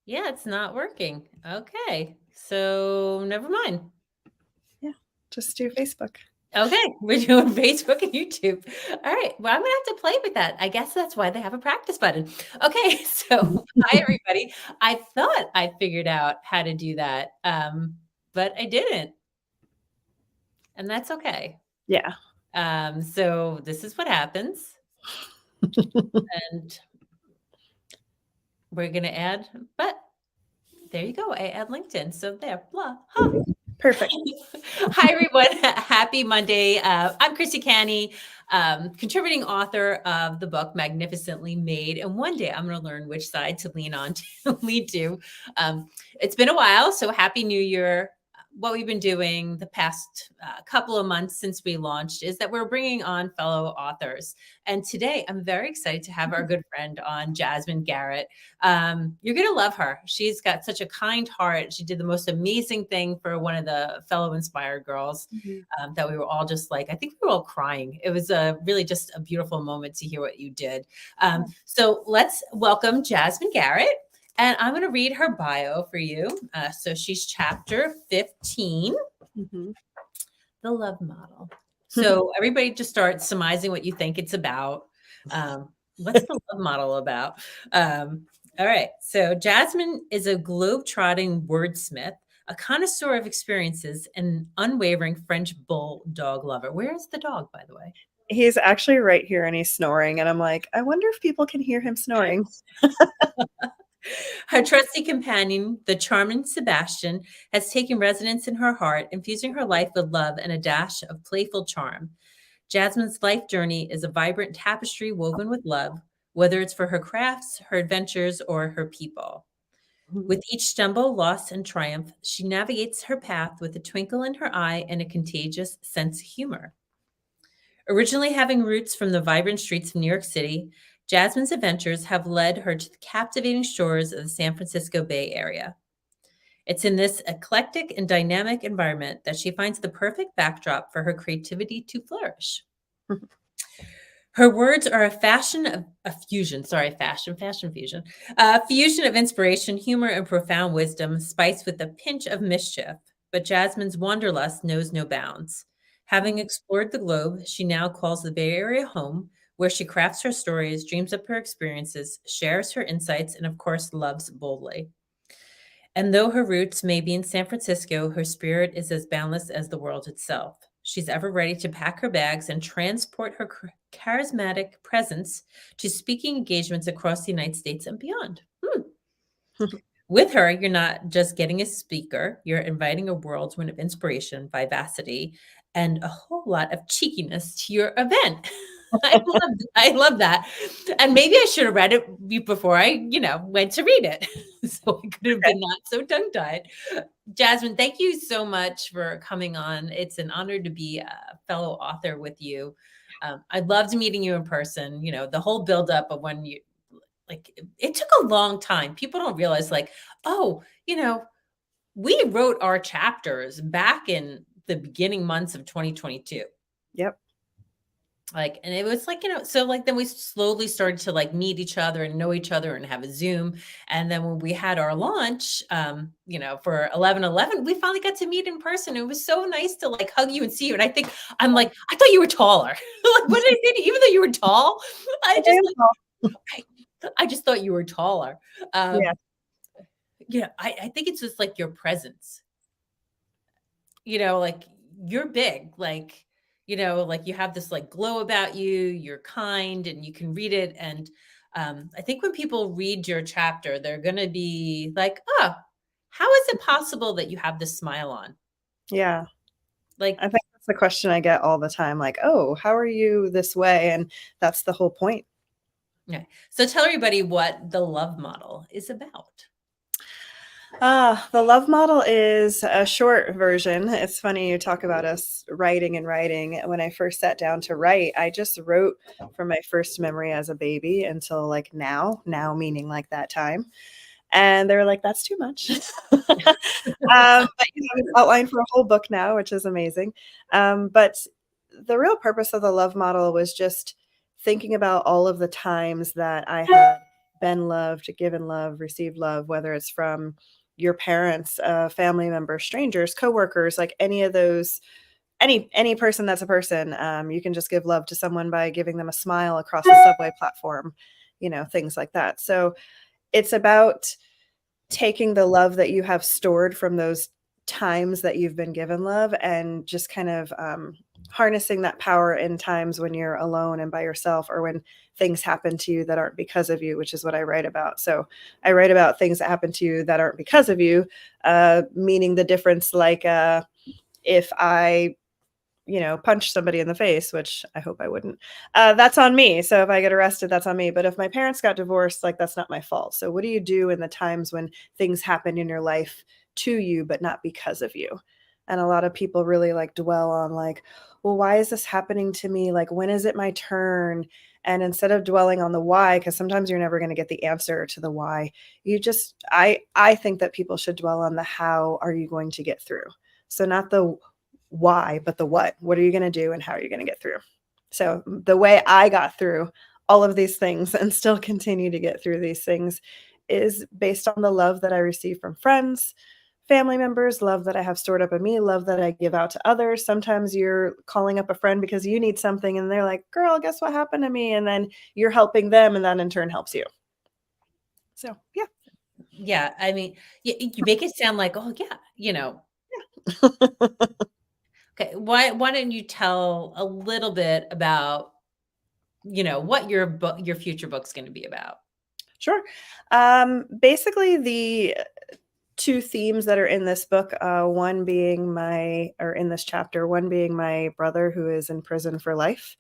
Yeah, it's not working. Okay. So never mind. Yeah, just do Facebook. Okay, we're doing Facebook and YouTube. All right. Well, I'm gonna have to play with that. I guess that's why they have a practice button. Okay, so hi everybody. I thought I figured out how to do that, but I didn't, and that's okay. Yeah. So this is what happens, and we're gonna add. But there you go. I add LinkedIn. So there. Blah. Huh. Perfect. Hi, everyone. Happy Monday. I'm Christy Canny, contributing author of the book Magnificently Made. And one day I'm going to learn which side to lean on to lead to. It's been a while, so Happy New Year. What we've been doing the past couple of months since we launched is that we're bringing on fellow authors. And today I'm very excited to have our good friend on, Jazimin Garrett. You're going to love her. She's got such a kind heart. She did the most amazing thing for one of the fellow Inspired girls that we were all just like, I think we were all crying. It was really just a beautiful moment to hear what you did. So let's welcome Jazimin Garrett. And I'm going to read her bio for you. So she's chapter 15, the love model. So everybody just start surmising what you think it's about. What's the love model about? All right. So Jazimin is a globe-trotting wordsmith, a connoisseur of experiences, and an unwavering French bulldog lover. Where is the dog, by the way? He's actually right here and he's snoring. And I'm like, I wonder if people can hear him snoring. Her trusty companion, the charming Sebastian, has taken residence in her heart, infusing her life with love and a dash of playful charm. Jazimin's life journey is a vibrant tapestry woven with love, whether it's for her crafts, her adventures, or her people. With each stumble, loss, and triumph, she navigates her path with a twinkle in her eye and a contagious sense of humor. Originally having roots from the vibrant streets of New York City, Jazimin's adventures have led her to the captivating shores of the San Francisco Bay Area. It's in this eclectic and dynamic environment that she finds the perfect backdrop for her creativity to flourish. Her words are a fusion of inspiration, humor, and profound wisdom, spiced with a pinch of mischief. But Jazimin's wanderlust knows no bounds. Having explored the globe, she now calls the Bay Area home, where she crafts her stories, dreams up her experiences, shares her insights, and of course, loves boldly. And though her roots may be in San Francisco, her spirit is as boundless as the world itself. She's ever ready to pack her bags and transport her charismatic presence to speaking engagements across the United States and beyond. With her, you're not just getting a speaker, you're inviting a whirlwind of inspiration, vivacity, and a whole lot of cheekiness to your event. I love that. And maybe I should have read it before I, went to read it. So I could have been not so tongue-tied. Jazimin, thank you so much for coming on. It's an honor to be a fellow author with you. I loved meeting you in person. The whole buildup of when you, it took a long time. People don't realize, we wrote our chapters back in the beginning months of 2022. Yep. And it was so then we slowly started to meet each other and know each other and have a Zoom. And then when we had our launch, for 11/11, we finally got to meet in person. It was so nice to hug you and see you. And I think I thought you were taller. What did I say? Even though you were tall, I just thought you were taller. I think it's just your presence. You're big, you have this glow about you, you're kind and you can read it. And I think when people read your chapter, they're going to be like, oh, how is it possible that you have this smile on? Yeah. I think that's the question I get all the time. Oh, how are you this way? And that's the whole point. Yeah. So tell everybody what the love model is about. The love model is a short version. It's funny you talk about us writing and writing. When I first sat down to write, I just wrote from my first memory as a baby until now meaning that time. And they were like, that's too much. But it's outlined for a whole book now, which is amazing. But the real purpose of the love model was just thinking about all of the times that I had been loved, given love, received love, whether it's from your parents, family members, strangers, coworkers, like any of those, any person that's a person. You can just give love to someone by giving them a smile across the subway platform, things like that. So it's about taking the love that you have stored from those times that you've been given love and just kind of harnessing that power in times when you're alone and by yourself, or when things happen to you that aren't because of you, which is what I write about. So I write about things that happen to you that aren't because of you, meaning the difference, like if I punch somebody in the face, which I hope I wouldn't, that's on me. So if I get arrested, that's on me. But if my parents got divorced, like, that's not my fault. So what do you do in the times when things happen in your life to you, but not because of you? And a lot of people really like dwell on like, well, why is this happening to me? Like, when is it my turn? And instead of dwelling on the why, because sometimes you're never going to get the answer to the why, I think that people should dwell on the how are you going to get through. So not the why, but the what. What are you going to do and how are you going to get through? So the way I got through all of these things and still continue to get through these things is based on the love that I receive from friends, family members, love that I have stored up in me, love that I give out to others. Sometimes you're calling up a friend because you need something and they're like, girl, guess what happened to me? And then you're helping them and that in turn helps you. So, yeah. Yeah. I mean, you make it sound like, oh yeah, okay. Why don't you tell a little bit about, what your future book's going to be about? Sure. Basically, the two themes that are in this book, one being in this chapter, one being my brother who is in prison for life,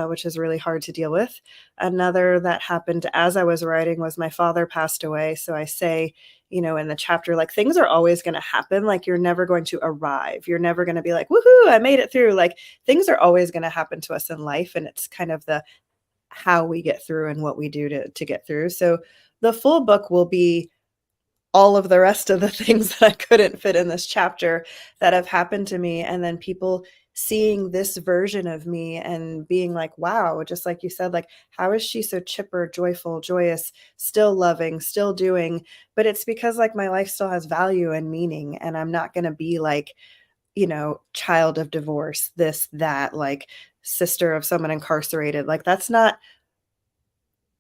which is really hard to deal with. Another that happened as I was writing was my father passed away. So I say, in the chapter, like, things are always going to happen. Like, you're never going to arrive. You're never going to be like, woohoo, I made it through. Like, things are always going to happen to us in life. And it's kind of the how we get through and what we do to get through. So the full book will be all of the rest of the things that I couldn't fit in this chapter that have happened to me. And then people seeing this version of me and being like, wow, just like you said, like, how is she so chipper, joyful, joyous, still loving, still doing? But it's because like my life still has value and meaning. And I'm not going to be like, child of divorce, this, that, like sister of someone incarcerated. Like, that's not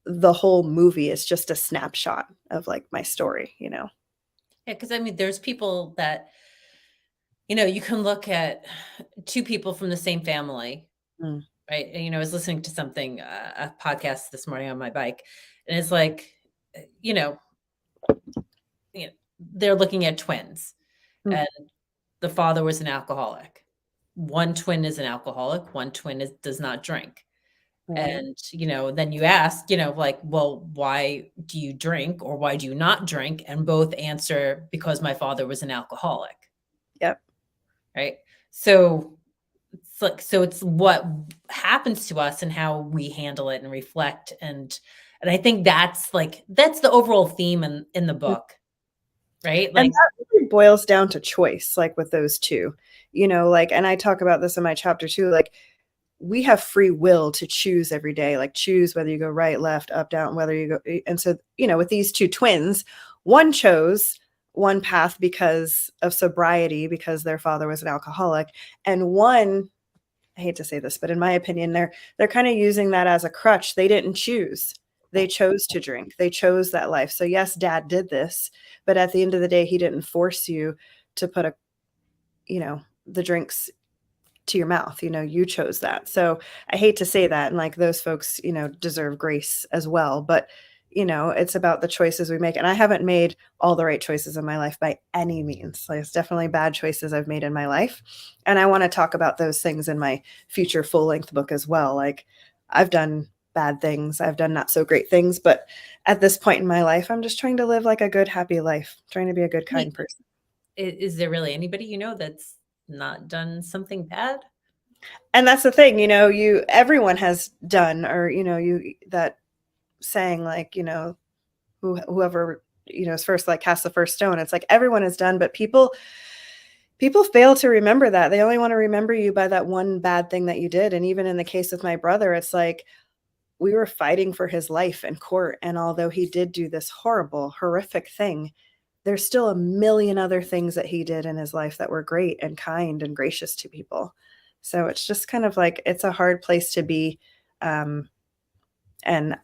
the whole movie. It's just a snapshot of like my story. Yeah, because I mean, there's people that, you can look at two people from the same family, Mm. right? And, I was listening to something, a podcast this morning on my bike, and it's like, you know, they're looking at twins, Mm. and the father was an alcoholic. One twin is an alcoholic. One twin does not drink. Right. And, then you ask, like, well, why do you drink or why do you not drink? And both answer, because my father was an alcoholic. Yep. Right. So it's what happens to us and how we handle it and reflect. And I think that's the overall theme in the Mm. book. Right. And Like, that really boils down to choice, like with those two, like, and I talk about this in my chapter too, like, we have free will to choose every day, like choose whether you go right, left, up, down, whether you go. And so, with these two twins, one chose one path because of sobriety, because their father was an alcoholic. And one, I hate to say this, but in my opinion, they're kind of using that as a crutch. They didn't choose. They chose to drink. They chose that life. So yes, dad did this, but at the end of the day, he didn't force you to put the drinks to your mouth. You chose that. So I hate to say that. And like, those folks, deserve grace as well. But, it's about the choices we make. And I haven't made all the right choices in my life by any means. Like, it's definitely bad choices I've made in my life. And I want to talk about those things in my future full length book as well. Like, I've done bad things. I've done not so great things. But at this point in my life, I'm just trying to live like a good, happy life, trying to be a good, kind person. is there really anybody that's not done something bad? And that's the thing, everyone has done, or, that saying, like, whoever, is first, like, cast the first stone. It's like everyone is done, but people fail to remember that. They only want to remember you by that one bad thing that you did. And even in the case of my brother, it's like, we were fighting for his life in court. And although he did do this horrible, horrific thing, there's still a million other things that he did in his life that were great and kind and gracious to people. So it's just kind of like, it's a hard place to be. And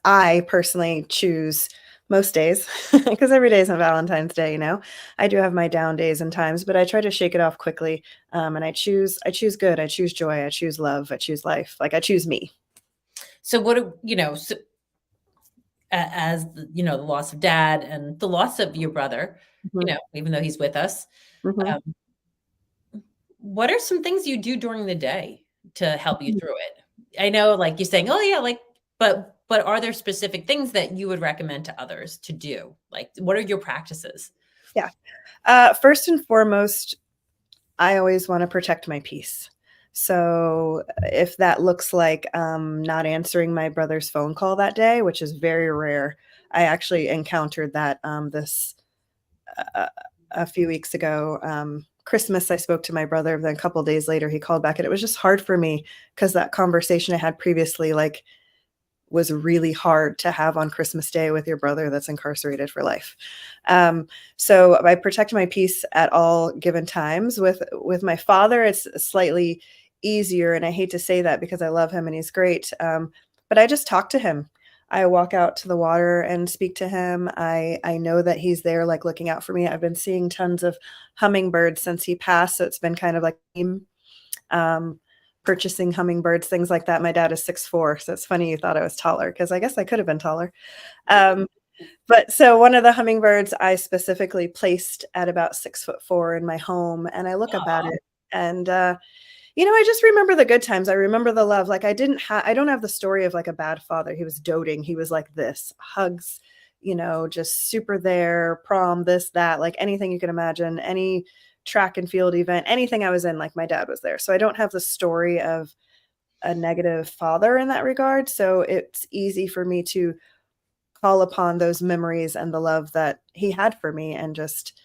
I personally choose most days, because every day isn't Valentine's Day, you know. I do have my down days and times, but I try to shake it off quickly. And I choose good, I choose joy, I choose love, I choose life. Like I choose me. So what do you know, so, as the, you know, the loss of dad and the loss of your brother, you Mhm. know, even though he's with us, Mhm. um, what are some things you do during the day to help you through it? I know, like you're saying, oh yeah, like, but are there specific things that you would recommend to others to do? Like, what are your practices? Yeah. First and foremost, I always want to protect my peace. So if that looks like not answering my brother's phone call that day, which is very rare, I actually encountered that this uh, a few weeks ago. Christmas, I spoke to my brother. Then a couple days later, he called back, and it was just hard for me because that conversation I had previously, like, was really hard to have on Christmas Day with your brother that's incarcerated for life. So I protect my peace at all given times. With my father, it's slightly easier, and I hate to say that because I love him and he's great. But I just talk to him. I walk out to the water and speak to him. I know that he's there, like looking out for me. I've been seeing tons of hummingbirds since he passed, so it's been kind of like um, purchasing hummingbirds, things like that. My dad is 6'4", so it's funny you thought I was taller because I guess I could have been taller. Um, but so one of the hummingbirds I specifically placed at about 6'4" in my home, and I look up at Aw. it, and you know, I just remember the good times. I remember the love. Like I don't have the story of like a bad father. He was doting. He was like this, hugs, you know, just super there, prom, this, that, like anything you can imagine, any track and field event, anything I was in, like my dad was there. So I don't have the story of a negative father in that regard. So it's easy for me to call upon those memories and the love that he had for me and just,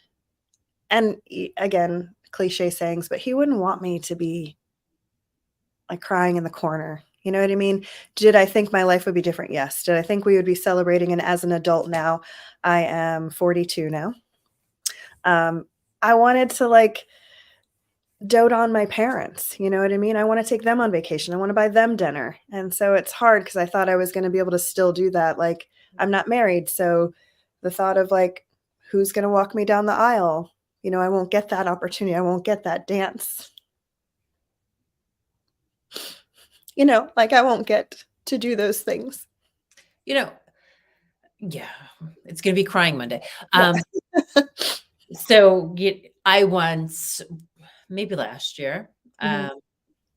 and again, cliche sayings, but he wouldn't want me to be like crying in the corner. You know what I mean? Did I think my life would be different? Yes. Did I think we would be celebrating? And as an adult now, I am 42 now. Um, I wanted to like dote on my parents. You know what I mean? I want to take them on vacation. I want to buy them dinner. And so it's hard because I thought I was going to be able to still do that. Like I'm not married. So the thought of like, who's going to walk me down the aisle? You know, I won't get that opportunity. I won't get that dance. You know, like I won't get to do those things. You know, yeah, it's gonna be crying Monday. Yeah. So I once, maybe last year, Mhm.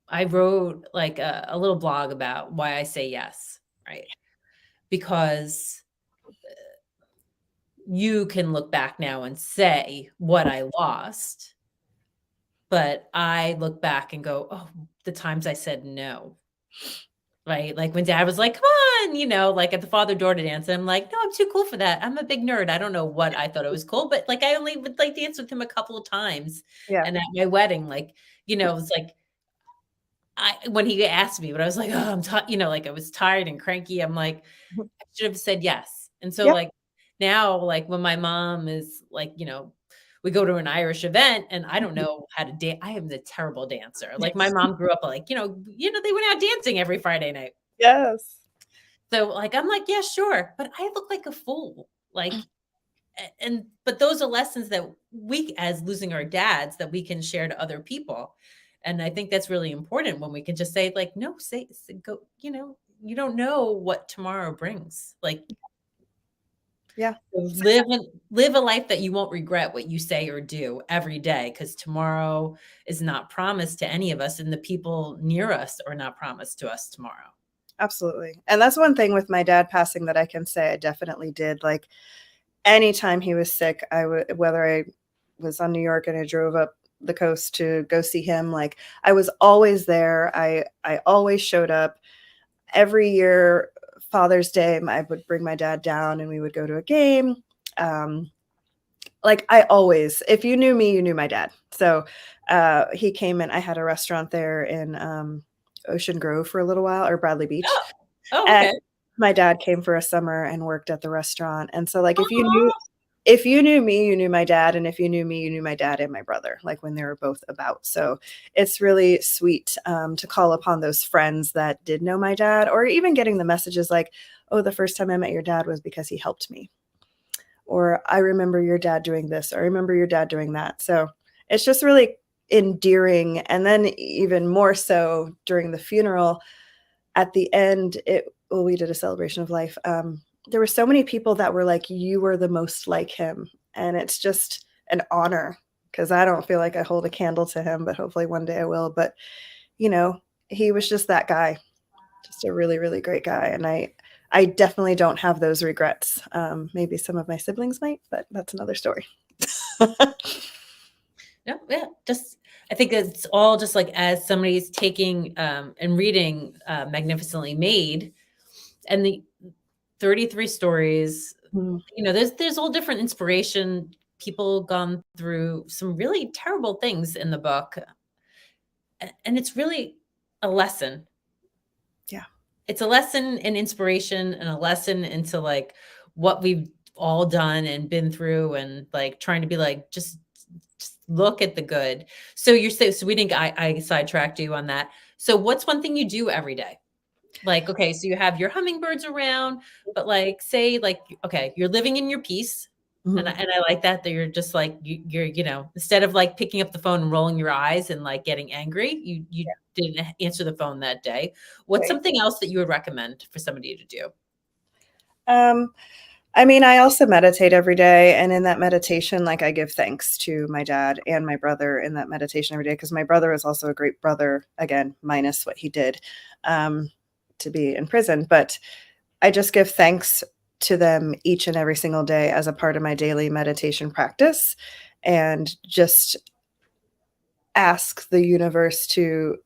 I wrote like a little blog about why I say yes, right? Because you can look back now and say what I lost, but I look back and go, oh, the times I said no. Right? Like when dad was like, "Come on," you know, like at the father-daughter dance, and I'm like, "No, I'm too cool for that. I'm a big nerd." I don't know what I thought it was cool, but like I only would like dance with him a couple of times. Yeah. And at my wedding, like, you know, it was like I when he asked me, but I was like, "Oh, I'm you know, like I was tired and cranky. I'm like, Mhm. I should have said yes. And so Yep. like now, like when my mom is like, you know, we go to an Irish event and I don't Mhm. know how to dance. I am the terrible dancer. Like my mom grew up like, they went out dancing every Friday night. Yes. So, like, I'm like, "Yeah, sure," but I look like a fool, like, but those are lessons that we as losing our dads that we can share to other people, and I think that's really important when we can just say, like, "No, say go," you don't know what tomorrow brings, like, Yeah. live a life that you won't regret what you say or do every day, because tomorrow is not promised to any of us, and the people near us are not promised to us tomorrow. Absolutely. And that's one thing with my dad passing that I can say I definitely did. Like anytime he was sick, whether I was on New York and I drove up the coast to go see him, like I was always there. I always showed up. Every year, Father's Day, I would bring my dad down and we would go to a game. Um, like I always, if you knew me, you knew my dad. So he came in. I had a restaurant there in Ocean Grove for a little while, or Bradley Beach. Oh. Oh, And okay. my dad came for a summer and worked at the restaurant. And so like if you knew me, you knew my dad, and if you knew me, you knew my dad and my brother, like when they were both about. So it's really sweet to call upon those friends that did know my dad, or even getting the messages like, oh, the first time I met your dad was because he helped me, or I remember your dad doing this, or I remember your dad doing that. So it's just really endearing. And then even more so during the funeral, at the end, we did a celebration of life. There were so many people that were like, you were the most like him. And it's just an honor, because I don't feel like I hold a candle to him, but hopefully one day I will. But, he was just that guy, just a really, really great guy. And I definitely don't have those regrets. Maybe some of my siblings might, but that's another story. No, yeah, just I think it's all just like as somebody's taking and reading Magnificently Made, and the 33 stories, Mm, there's all different inspiration. People gone through some really terrible things in the book, and it's really a lesson. yeah. It's a lesson in inspiration and a lesson into like what we've all done and been through, and like trying to be like just look at the good. So you're saying, so we didn't I sidetracked you on that. So what's one thing you do every day? Like, okay, so you have your hummingbirds around, but like say like okay, you're living in your peace. And Mhm. I like that you're just like you're instead of like picking up the phone and rolling your eyes and like getting angry, you didn't answer the phone that day. What's Right. something else that you would recommend for somebody to do? Um, I mean, I also meditate every day, and in that meditation, like, I give thanks to my dad and my brother in that meditation every day, because my brother is also a great brother, again, minus what he did, um, to be in prison, but I just give thanks to them each and every single day as a part of my daily meditation practice, and just ask the universe to,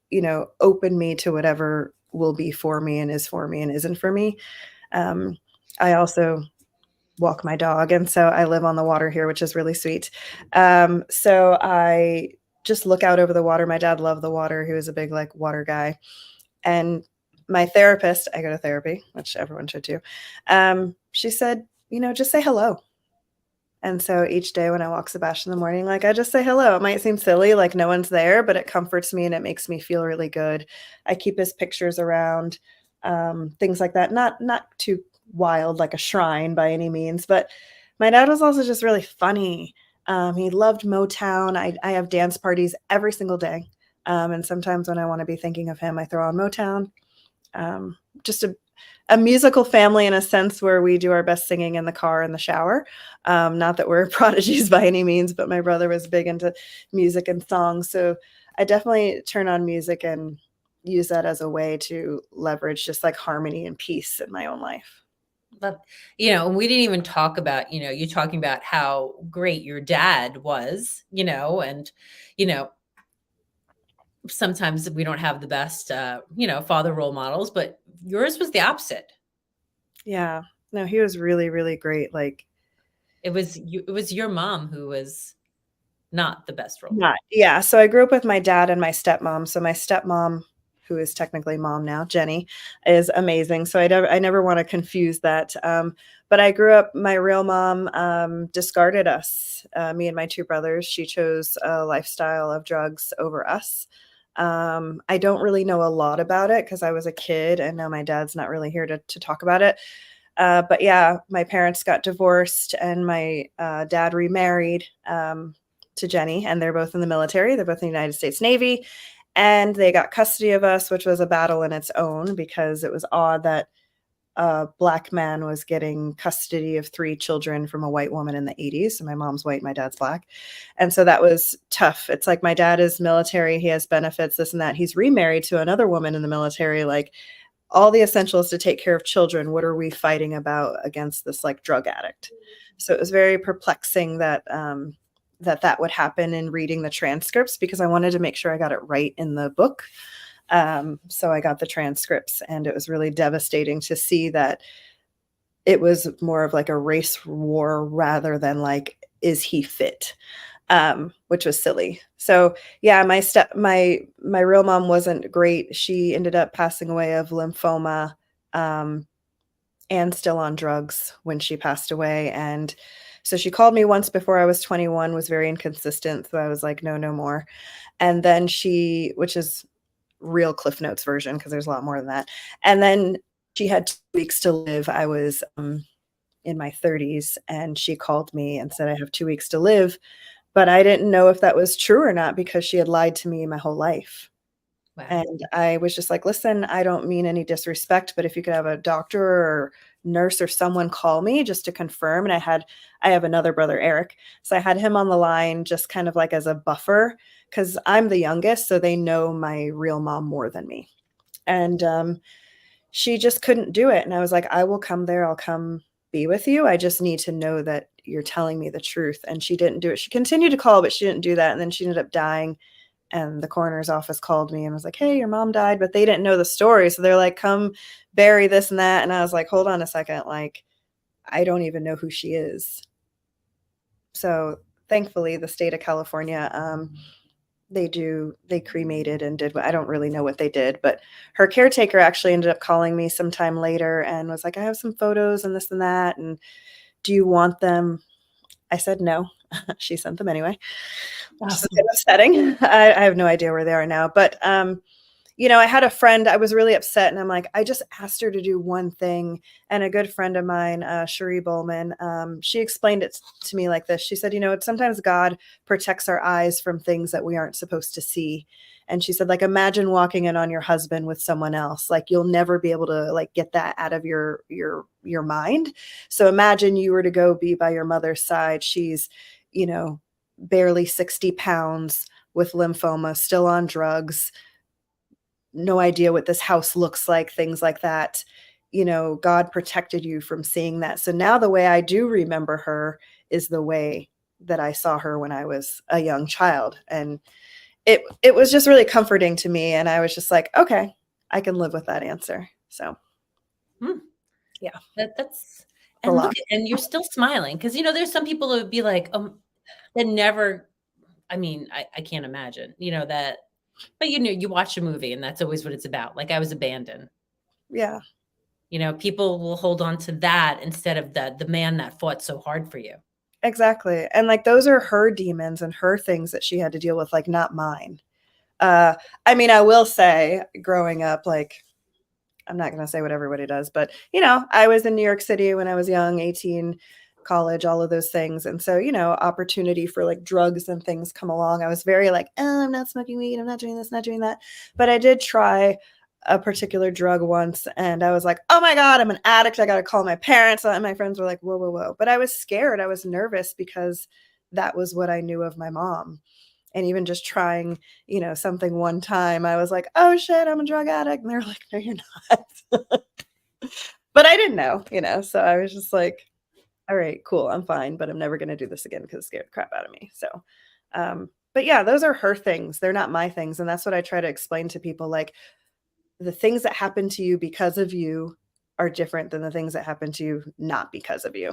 open me to whatever will be for me and is for me and isn't for me. Um, I also walk my dog, and so I live on the water here, which is really sweet. So I just look out over the water. My dad loved the water. He was a big, like, water guy. And my therapist, I go to therapy, which everyone should do, she said, "Just say hello." And so each day when I walk Sebastian in the morning, like, I just say hello. It might seem silly, like no one's there, but it comforts me and it makes me feel really good. I keep his pictures around, things like that. Not too wild, like a shrine by any means, but my dad was also just really funny. He loved Motown. I have dance parties every single day. And sometimes when I want to be thinking of him, I throw on Motown. Just a musical family in a sense, where we do our best singing in the car, in the shower. Not that we're prodigies by any means, but my brother was big into music and songs. So I definitely turn on music and use that as a way to leverage just like harmony and peace in my own life. But and we didn't even talk about, you talking about how great your dad was, and you know, sometimes we don't have the best father role models, but yours was the opposite. Yeah. No, he was really, really great. Like, It was your mom who was not the best role not model. yeah, so I grew up with my dad and my stepmom. So my stepmom, who is technically mom now, Jenny, is amazing. So I never wanna confuse that, but I grew up my real mom, discarded us, me and my 2 brothers. She chose a lifestyle of drugs over us. I don't really know a lot about it because I was a kid, and now my dad's not really here to talk about it. But yeah, my parents got divorced, and my dad remarried to Jenny, and they're both in the military. They're both in the United States Navy, and they got custody of us, which was a battle in its own, because it was odd that a black man was getting custody of 3 children from a white woman in the 80s. So my mom's white, my dad's black. And so that was tough. It's like my dad is military, he has benefits, this and that. He's remarried to another woman in the military, like all the essentials to take care of children. What are we fighting about against this like drug addict? So it was very perplexing that that would happen in reading the transcripts, because I wanted to make sure I got it right in the book. So I got the transcripts, and it was really devastating to see that it was more of like a race war rather than like, is he fit? Which was silly. So yeah, my real mom wasn't great. She ended up passing away of lymphoma. Um, and still on drugs when she passed away. And so she called me once before I was 21, was very inconsistent. So I was like, no, no more. And then which is real Cliff Notes version, because there's a lot more than that. And then she had 2 weeks to live. I was in my 30s, and she called me and said, I have 2 weeks to live. But I didn't know if that was true or not, because she had lied to me my whole life. Wow. And I was just like, listen, I don't mean any disrespect, but if you could have a doctor or nurse or someone call me just to confirm. And I have another brother, Eric. So I had him on the line just kind of like as a buffer, because I'm the youngest. So they know my real mom more than me. And she just couldn't do it. And I was like, I will come there. I'll come be with you. I just need to know that you're telling me the truth. And she didn't do it. She continued to call, but she didn't do that. And then she ended up dying. And the coroner's office called me and was like, hey, your mom died, but they didn't know the story. So they're like, come bury this and that. And I was like, hold on a second. Like, I don't even know who she is. So thankfully, the state of California, they cremated and did, I don't really know what they did, but her caretaker actually ended up calling me sometime later and was like, I have some photos and this and that. And do you want them? I said no. She sent them anyway, which is a bit Awesome. upsetting. I have no idea where they are now, but I had a friend, I was really upset, and I'm like, I just asked her to do one thing. And a good friend of mine, Cherie Bowman, she explained it to me like this. She said, sometimes God protects our eyes from things that we aren't supposed to see. And she said, like, imagine walking in on your husband with someone else. Like, you'll never be able to like get that out of your mind. So imagine you were to go be by your mother's side. She's, barely 60 pounds with lymphoma, still on drugs, no idea what this house looks like, things like that. God protected you from seeing that. So now the way I do remember her is the way that I saw her when I was a young child. And it was just really comforting to me. And I was just like, okay, I can live with that answer. So Hmm. yeah, That's a and look lot. and you're still smiling because there's some people that would be like, that never. I mean, I can't imagine, that. But you watch a movie and that's always what it's about. Like I was abandoned. Yeah, People will hold on to that instead of the man that fought so hard for you. exactly. And like, those are her demons and her things that she had to deal with, like not mine. Uh, I mean, I will say growing up, like, I'm not going to say what everybody does, but I was in New York City when I was young, 18, college, all of those things. And so, opportunity for like drugs and things come along. I was very like, oh, I'm not smoking weed. I'm not doing this, not doing that. But I did try a particular drug once, and I was like, oh my God, I'm an addict. I got to call my parents. And my friends were like, whoa, whoa, whoa. But I was scared. I was nervous because that was what I knew of my mom. And even just trying, something one time, I was like, oh shit, I'm a drug addict. And they're like, no, you're not. But I didn't know, so I was just like, all right, cool, I'm fine, but I'm never going to do this again because it scared the crap out of me. So, but yeah, those are her things. They're not my things. And that's what I try to explain to people. Like, the things that happen to you because of you are different than the things that happen to you not because of you.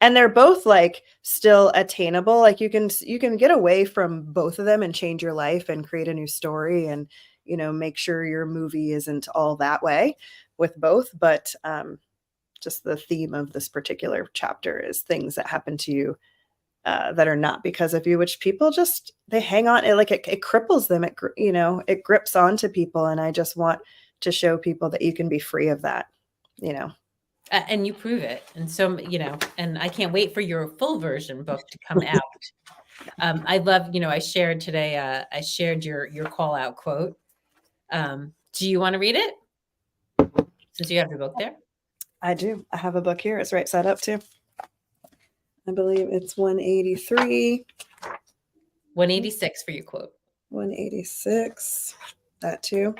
And they're both like still attainable. Like, you can get away from both of them and change your life and create a new story, and make sure your movie isn't all that way with both. But just the theme of this particular chapter is things that happen to you that are not because of you, which people just, they hang on it, like it cripples them. It grips onto people. And I just want to show people that you can be free of that, you know. And you prove it. And so, and I can't wait for your full version book to come out. I love, I shared today, I shared your call out quote. Do you want to read it since you have your book there? I do. I have a book here. It's right side up too. I believe it's 183. 186 for your quote. 186. That too.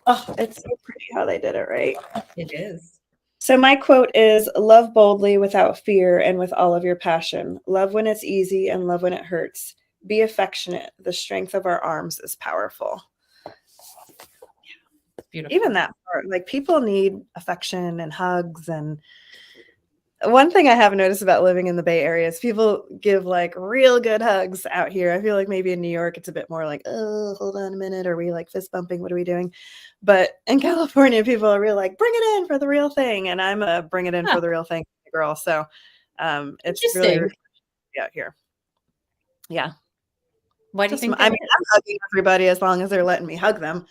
Oh, it's so pretty how they did it, right? It is. So my quote is, love boldly without fear and with all of your passion. Love when it's easy and love when it hurts. Be affectionate. The strength of our arms is powerful. Beautiful. Even that part, like, people need affection and hugs, and One thing I have noticed about living in the Bay Area is people give like real good hugs out here. I feel like maybe in New York it's a bit more like, oh, hold on a minute. Are we like fist bumping? What are we doing? But in California, people are real like, bring it in for the real thing. And I'm a bring it in Huh, for the real thing girl. So it's really interesting. refreshing to be out here. Yeah. Why do you Just, think I that mean, is? I'm hugging everybody as long as they're letting me hug them.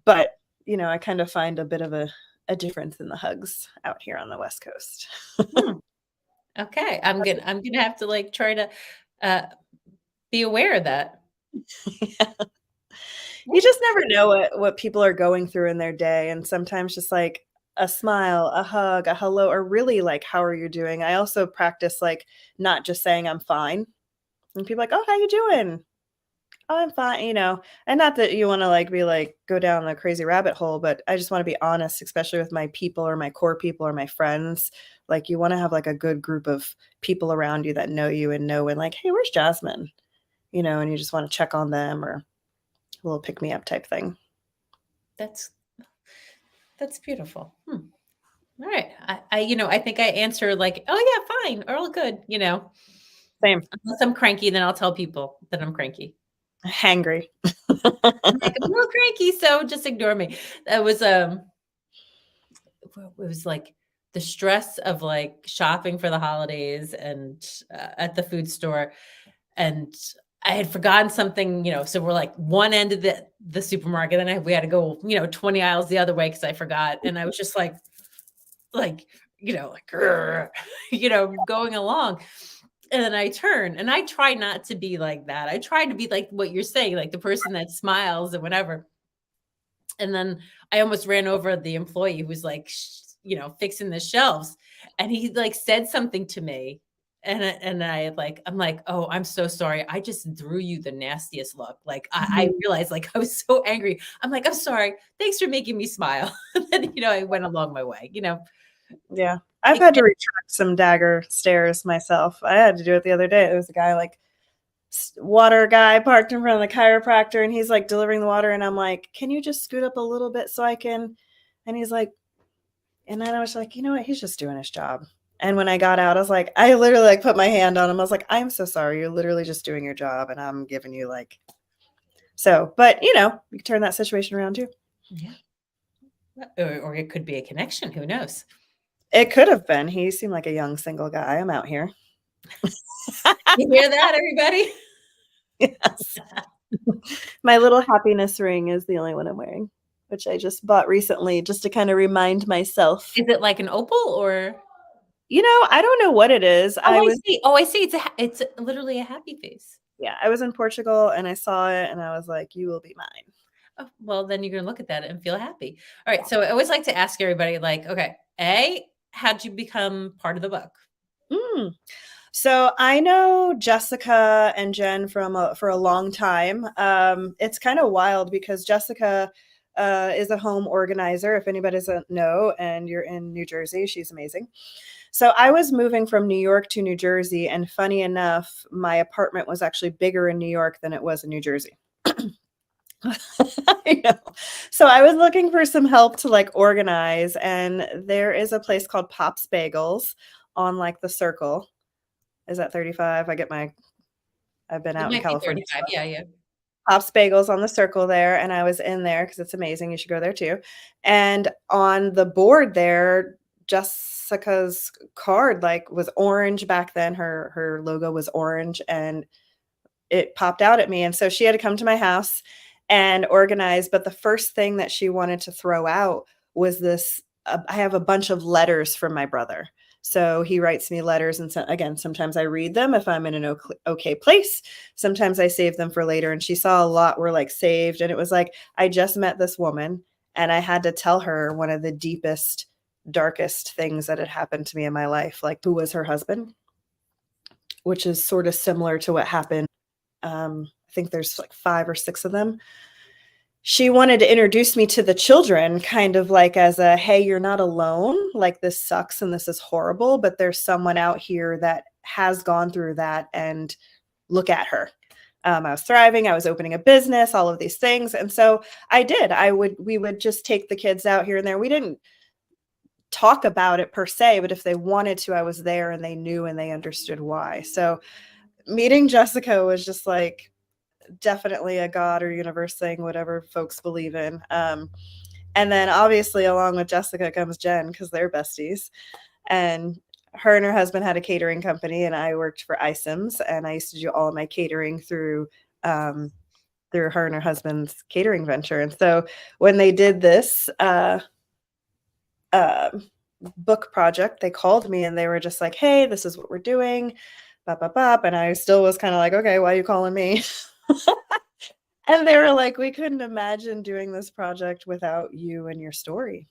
But, you know, I kind of find a bit of a difference in the hugs out here on the West Coast. Hmm, okay, I'm gonna have to, like, try to, uh, be aware of that. You just never know what people are going through in their day, and sometimes just, like, a smile, a hug, a hello, or really, like, "How are you doing?" I also practice, like, not just saying, "I'm fine," and people are like, "Oh, how you doing?" "Oh, I'm fine," you know? And not that you wanna, like, be like, go down the crazy rabbit hole, but I just wanna be honest, especially with my people or my core people or my friends. Like, you wanna have, like, a good group of people around you that know you and know when, like, "Hey, where's Jasmine?" You know, and you just wanna check on them or a little pick me up type thing. That's that's beautiful. Hmm, alright. I think I answer like, "Oh, yeah, fine, all good," you know? Same. Unless I'm cranky, then I'll tell people that I'm cranky. Hangry. I'm like, "I'm a little cranky, so just ignore me." That was, it was like the stress of like shopping for the holidays and at the food store, and I had forgotten something, so we're like one end of the supermarket, and we had to go, 20 aisles the other way because I forgot, and I was just like like "Grr," going along, and then I turn, and I try not to be like that. I try to be like what you're saying, like the person that smiles and whatever. And then I almost ran over the employee who was like, fixing the shelves, and he like said something to me, I'm like, "Oh, I'm so sorry. I just threw you the nastiest look." Like I Mhm. realized like I was so angry. I'm like, "I'm sorry. Thanks for making me smile." And then, I went along my way. Yeah. I've It had to can retract some dagger stares myself. I had to do it the other day. There was a guy, like, water guy parked in front of the chiropractor, and he's, like, delivering the water, and I'm like, "Can you just scoot up a little bit so I can," and he's like, and then I was like, "You know what? He's just doing his job." And when I got out, I was like, I literally, like, put my hand on him. I was like, "I'm so sorry. You're literally just doing your job, and I'm giving you, like," so, but, you can turn that situation around too. Yeah. Or it could be a connection, who knows? It could have been. He seemed like a young single guy. I'm out here. You hear that, everybody? Yes. My little happiness ring is the only one I'm wearing, which I just bought recently just to kinda remind myself. Is it like an opal or I don't know what it is. Oh, I see. Oh, I see. It's literally a happy face. Yeah, I was in Portugal and I saw it and I was like, "You will be mine." Oh, well, then you're gonna look at that and feel happy. Alright, so I always like to ask everybody, like, okay, A, how'd you become part of the book? Mm. So I know Jessica and Jen for a long time. It's kind of wild because Jessica is a home organizer. If anybody doesn't know, and you're in New Jersey, she's amazing. So I was moving from New York to New Jersey, and funny enough, my apartment was actually bigger in New York than it was in New Jersey. I know. So I was looking for some help to like organize, and there is a place called Pop's Bagels on like the Circle. Is that 35? I've been It out in might be California. 35, yeah, yeah. Pop's Bagels on the Circle there, and I was in there because it's amazing. You should go there too. And on the board there, Jessica's card like was orange back then. Her logo was orange, and it popped out at me. And so she had to come to my house and organize. But the first thing that she wanted to throw out was this. I have a bunch of letters from my brother. So he writes me letters. And so, again, sometimes I read them if I'm in an okay place. Sometimes I save them for later. And she saw a lot were like saved. And it was like, I just met this woman and I had to tell her one of the deepest, darkest things that had happened to me in my life, like who was her husband, which is sort of similar to what happened. I think there's like 5 or 6 of them. She wanted to introduce me to the children kind of like as a, "Hey, you're not alone. Like, this sucks and this is horrible, but there's someone out here that has gone through that, and look at her." I was thriving, I was opening a business, all of these things, and so I did. We would just take the kids out here and there. We didn't talk about it per se, but if they wanted to, I was there and they knew and they understood why. So meeting Jessica was just like definitely a God or universe thing, whatever folks believe in. And then obviously along with Jessica comes Jen because they're besties. And her and her husband had a catering company, and I worked for iSims, and I used to do all of my catering through her and her husband's catering venture. And so when they did this book project, they called me and they were just like, "Hey, this is what we're doing." Bop, bop, bop. And I still was kind of like, "Okay, why are you calling me?" And they were like, "We couldn't imagine doing this project without you and your story."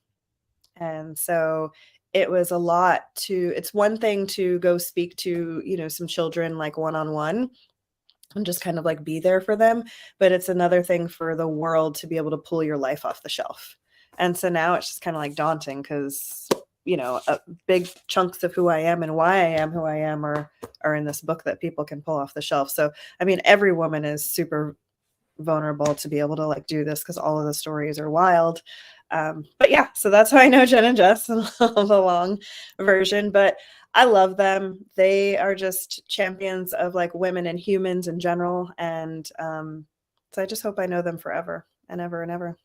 And so it was a lot it's one thing to go speak to, some children like one-on-one and just kind of like be there for them. But it's another thing for the world to be able to pull your life off the shelf. And so now it's just kind of like daunting because, big chunks of who I am and why I am who I am are in this book that people can pull off the shelf. So, I mean, every woman is super vulnerable to be able to like do this because all of the stories are wild. But yeah, so that's how I know Jen and Jess and the long version. But I love them. They are just champions of like women and humans in general. And so I just hope I know them forever and ever and ever.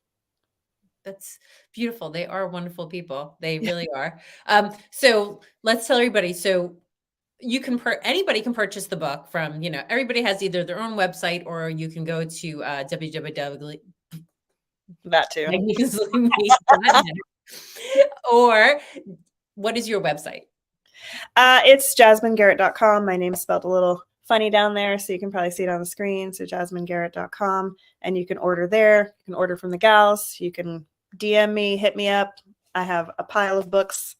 That's beautiful. They are wonderful people. They really are. So let's tell everybody. So you can anybody can purchase the book from, everybody has either their own website or you can go to www. That too. Or what is your website? It's JaziminGarrett.com. My name's spelled a little funny down there, so you can probably see it on the screen. So JaziminGarrett.com, and you can order there. You can order from the gals. You can DM me, hit me up. I have a pile of books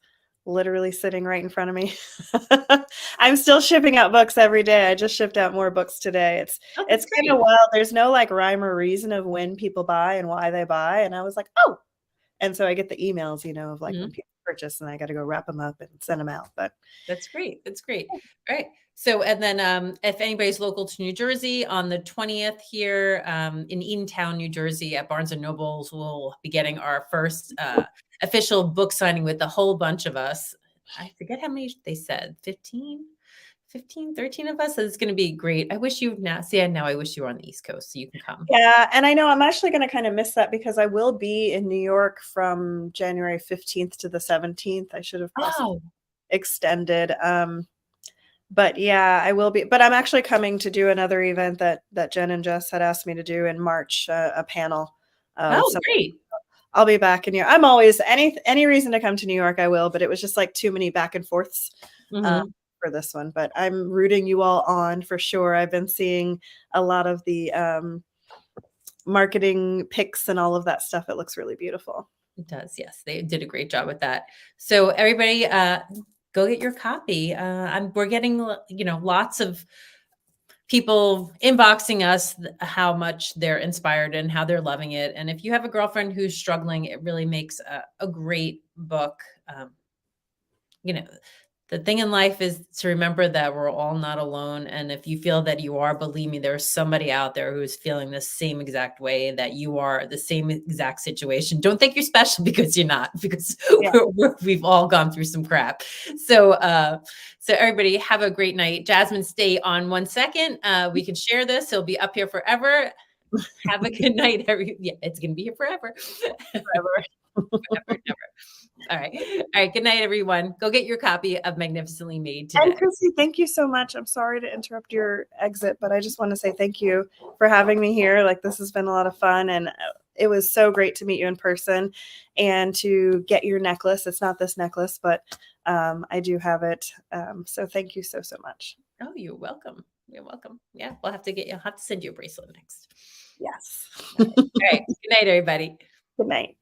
literally sitting right in front of me. I'm still shipping out books every day. I just shipped out more books today. It's kind of wild. There's no like rhyme or reason of when people buy and why they buy. And I was like, oh. And so I get the emails, of like when people purchase, and I got to go wrap them up and send them out. But that's great. That's great. All right. So, and then if anybody's local to New Jersey, on the 20th here in Eatontown, New Jersey at Barnes & Noble's, we'll be getting our first official book signing with a whole bunch of us. I forget how many they said, 15, 13 of us. So it's going to be great. I wish you now I wish you were on the East Coast so you can come. Yeah. And I know I'm actually going to kind of miss that because I will be in New York from January 15th to the 17th. I should have extended. But yeah, I will be. But I'm actually coming to do another event that Jen and Jess had asked me to do in March, a panel. Great. I'll be back in New York. I'm always any reason to come to New York, I will. But it was just like too many back and forths for this one. But I'm rooting you all on for sure. I've been seeing a lot of the marketing pics and all of that stuff. It looks really beautiful. It does. Yes, they did a great job with that. So everybody, go get your copy. We're getting, lots of people inboxing us how much they're inspired and how they're loving it. And if you have a girlfriend who's struggling, it really makes a great book. The thing in life is to remember that we're all not alone. And if you feel that you are, believe me, there's somebody out there who is feeling the same exact way that you are, the same exact situation. Don't think you're special because you're not, because we've all gone through some crap. So, so everybody have a great night. Jasmine, stay on 1 second. We can share this. It'll be up here forever. Have a good night. It's going to be here forever. Forever, never. All right. Good night, everyone. Go get your copy of Magnificently Made today. And Chrissy, thank you so much. I'm sorry to interrupt your exit, but I just want to say thank you for having me here. Like, this has been a lot of fun, and it was so great to meet you in person and to get your necklace. It's not this necklace, but I do have it. So thank you so much. Oh, you're welcome. You're welcome. Yeah, I'll have to send you a bracelet next. Yes. All right. Good night, everybody. Good night.